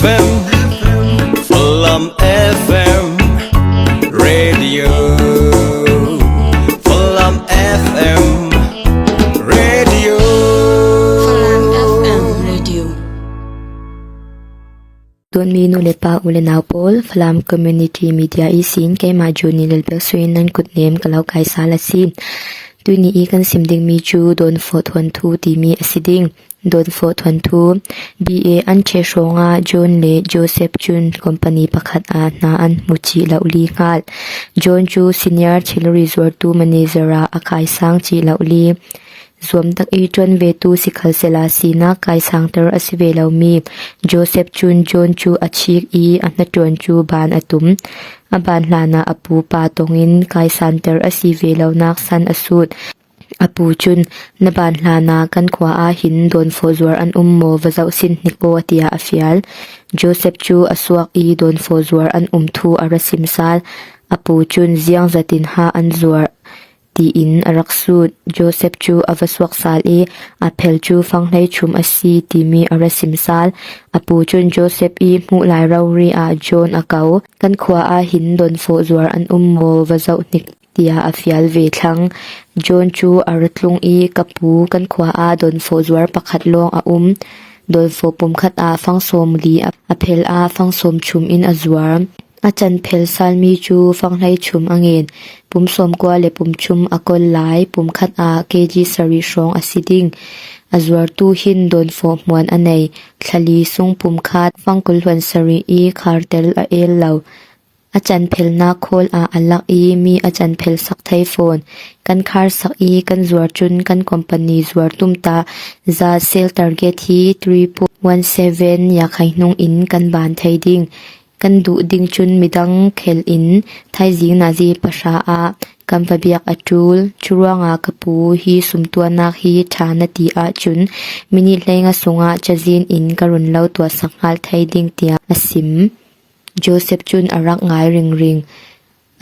FM Fulam FM Radio Fulam FM Radio Fulam FM Radio ตัวมีนุเลปาอุเลนาวโปลฟลามคอมมูนิตี้มีเดียอีสินเกมาจูนิเลเบลสวินนันกุดเนมกะลาวไกซาลาซีตุนีอีกันซิมดิงมีจูโดนโฟทวนทูตีมีอซิดิงโดนโฟทวนทูบีเออันเชชงาจอนเลโจเซฟจุนคอมพานีประคัดอานาอันมุจิลาอุลีงาลจอนจูซีเนียร์ชิลรีสอร์ตูมาเนเซราอาคายสังจิลาอุลีรวมทั้งอีจวนเวตูสิคัลเซลาซีนาไกสังเตอร์อสิเวลามีโจเซฟจุนจอนจูอาชีกอีอันนจวนจูบานอตุมอบานลานาอปูปาตงินไกสันเตอร์อสิเวลานักสันอสุดอปูจุนนบานลานากันขวาอาหินโดนโฟซวร์อันโมวะเจ้าสินนิโกอติยาอฟิยัลโจเซฟจูอสวกอีโดนโฟซวร์อันทูอารสิมซาลอปูจุนเจียงจัตินฮาอันซวร์ตีอินอรักสูดโจเซฟจูอวสวกซาลอเพลจูฟังไลชุมอซีตีมีอรสิมซาลอปูจุนโจเซฟมูลายรารีอาโจนอเกากันขวาอาหินโดนโฟซวร์อันโมวะเจ้านิกติยาอฟิยัลเวทังโจนจูอรัตลุงกับปูกันขวาอาโดนโฟซวร์ประคัดลงโดนโฟปุมคัดอาฟังโสมลีอเพลอาฟังโสมชุมอินอซวร์อาจารย์เพลซาลมีจูฟังไลชุมอังเงินปุ่มสมกว่าเลปุ่มชุมอกลหลายปุ่มคัดอาเกจีสรีชองอซิดิงอจวรตูหินโดนโฟมวนอันในทะลีซุงปุ่มคัดฟังกุลวันสรีคาร์เตลเอลเหลาอาจารย์เพลนาโคลอัลลักมีอาจารย์เพลสักไทโฟนกันคาร์สักกันจวรจุนกันคอมพานีจวรตุมตาซาเซลทาร์เกตที่ 3.17 อยากให้นงอินกันบานไทดิงกันดูดิงจุนมิดังเคลอินไทยจิงนาจีปะชาอากันปะเบียกอจูลชุรวงากะปูฮีสุมตัวนักฮีฐานตีอาจุนมินิเลงะสุงาจะจีนอินกรุนเล่าตัวสักงาลไทยดิงเตียอสิมโจเซฟจุนอรักงายริง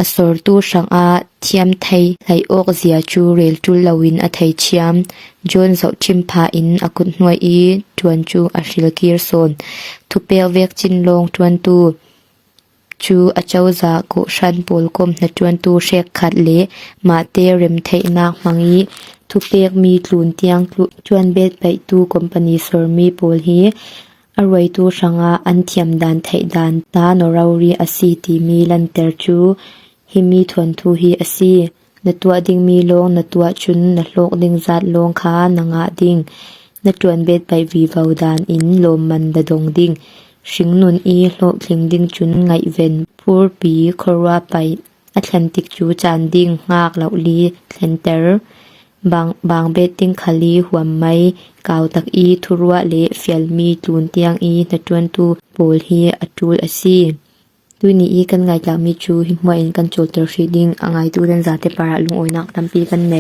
อสอร์ตูชังอาเทียมไทยไลออกเสียจูเรลจุลลาวินอไทยเชียมจนเสาชิมพาอินอกุนหน่วยจวนจูอาชิลกีร์โซนทุเปลเวกจินลงจวนตูจูอาเจ้าจากุชันปูลกมนจวนตูเชกขัดเลมาเตริมไทยนักมังอีทุเปกมีกลุนเตียงจวนเบ็ดไปตูคอมพานีสอร์มีปูลฮีอรวยตูชังอาอันเทียมดานไทยดานตานรารีอซีตีมีลันเตอร์จูฮิมีทวนทูฮีอซีนตัวดิงมีลงนตัวชุนนโลกดิงจัดลงคานงาดิงนจวนเบ็ดไปวีวาวดานอินโลมันดดงดิงชิงนุนโลกลิงดิงจุนไงเวนพูร์ปีคอราไปแอตแลนติกจูจานดิงงากเหล่าลีเซนเตอร์บางเบ็ดดิงคาลีหัวไม้กาวตักทุรัวเลเฟียลมีตูนเตียงนจวนตูโปลฮีอจูลอซีตุนี้กันไงจากมีจูหิมวยกันโจลเตอร์ชีดิงอังไงตูดันซาเตปาระลุงโอยนักตัมปีกันใน